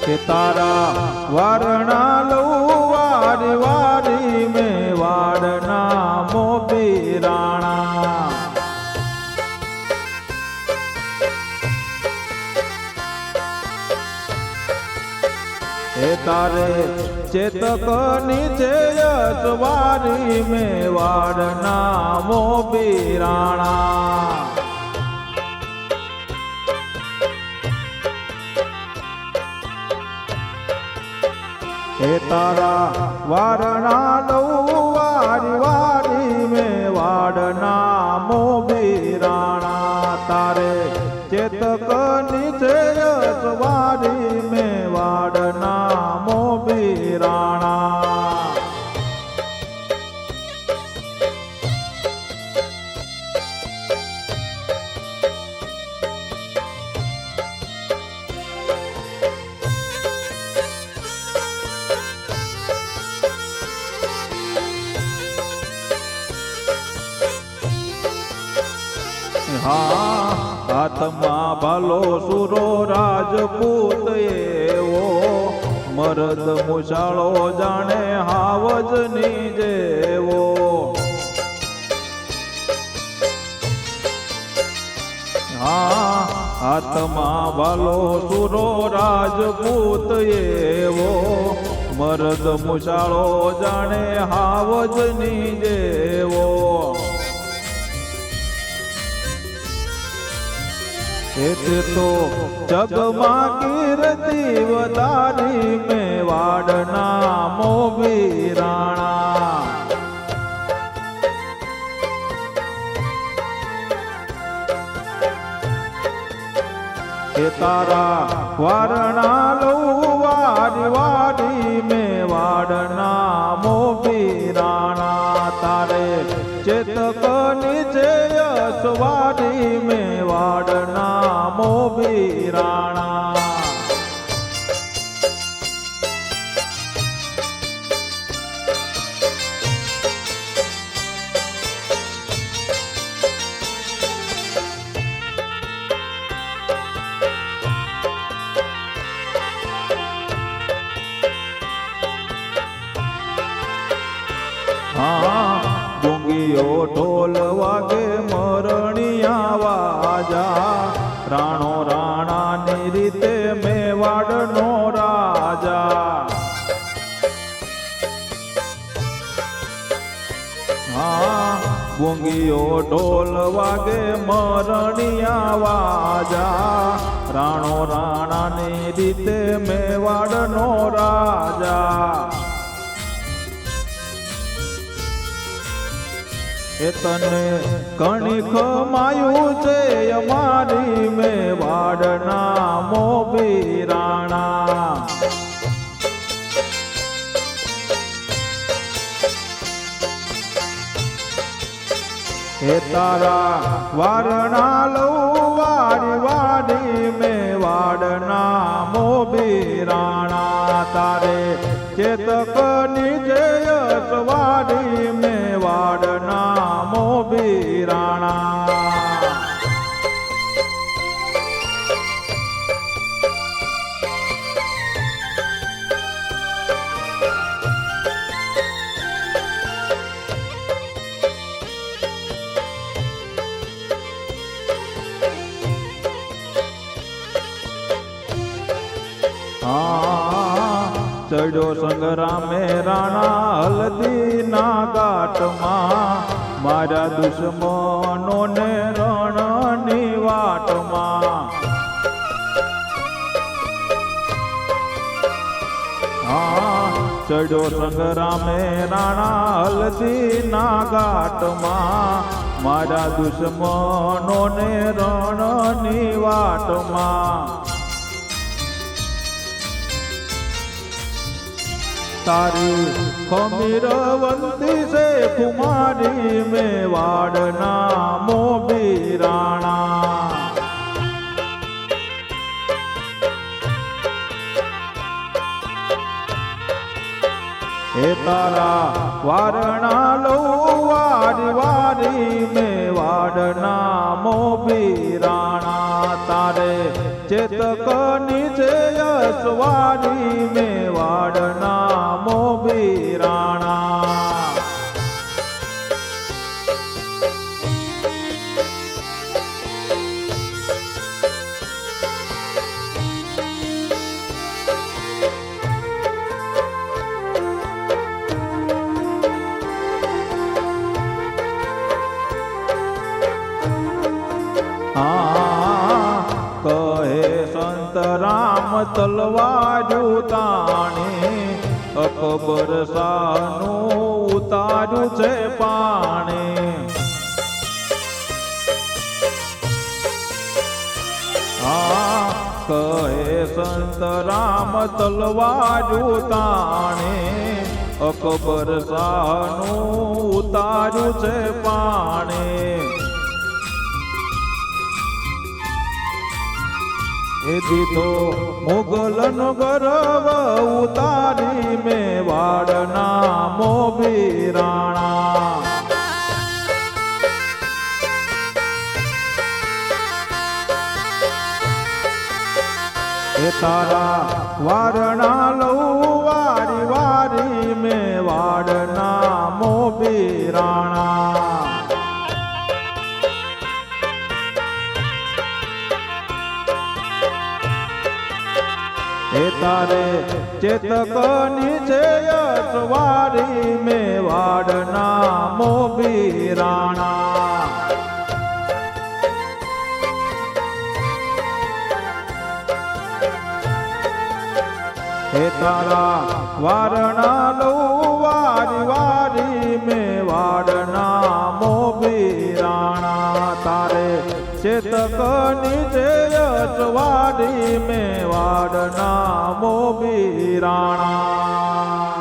કે તારા વારણા લઉં વારી વારી મેં વાડના મોભી રાણા હે તારે ચેતક નીચે યશવારી મેં વાડના મોભી રાણા હે તારા વારણા લઉં વારી વારી મેં વાડના મોભી રાણા તારે ચેતક નીચે યશવારી મેં વાડના મોભી રાણા હાથમાં ભાલો સુરો રાજપૂત એવો મરદ મુશાળો જાણે હાવજની જેવો હાથમાં ભાલો સુરો રાજપૂત એવો મરદ મુશાળો જાણે હાવજની જેવો એટલે તો જગમાં કીર્તિ વધારી મેં વાડના મોભી રાણા કે તારા વારણા લઉં વારી વારી મેં વાડના મોભી રાણા તારે ચેતક નીચે યશવારી મેં વાડના મોભી રાણા ગુંગીઓ ઢોલ વાગે મરણિયા વાજા રાણો રાણાની રીતે મેવાડનો રાજા ગુંગીઓ ઢોલ વાગે મરણિયા વાજા રાણો રાણાની રીતે મેવાડનો રાજા એ તને ઘણી ખમાયું છે અમારી મેં વાડના મોભી રાણા હે તારા વારણા લઉં વારી વારી મેં વાડના મોભી રાણા તારે ચેતક નીચે યશવારી મેં વાડના મોભી રાણા ચડ્યો સંગ્રામે રાણા હલ્દી ના ઘાટમાં મારા દુશ્મનોને રણની વાટમાં ચડ્યો સંગ્રામે રાણા હલ્દી ના ઘાટમાં મારા દુશ્મનોને રણની વાટમાં તારી ખમીરવંતી છે કુમારી મેં વાડના મોભી રાણા હે તારા વારણા લઉં વારી વારી મેં વાડના મોભી રાણા તારે ચેતક નીચે યશવાડી મેવાડના મોભી રાણા કહે સંત રામ તલવાર્યું તાણે અકબર શાહનું ઉતાર્યું છે પાણે કહે સંત રામ તલવાર્યું તાણે અકબર શાહનું ઉતાર્યું છે પાણે એ દીધો મુગલનો ગર્વ ઉતારી મેવાડના મોભી રાણા એ તારા વારણા લઉં વારી વારી મેવાડના મોભી રાણા એ તારે ચેતક નીચે યશવાડી મેવાડના મોભી રાણા એ તારા વારણા લઉં વારી વારી મેવાડના મોભી રાણા તારે ચેતક નીચે યશવાડી મેવાડના મોભી રાણા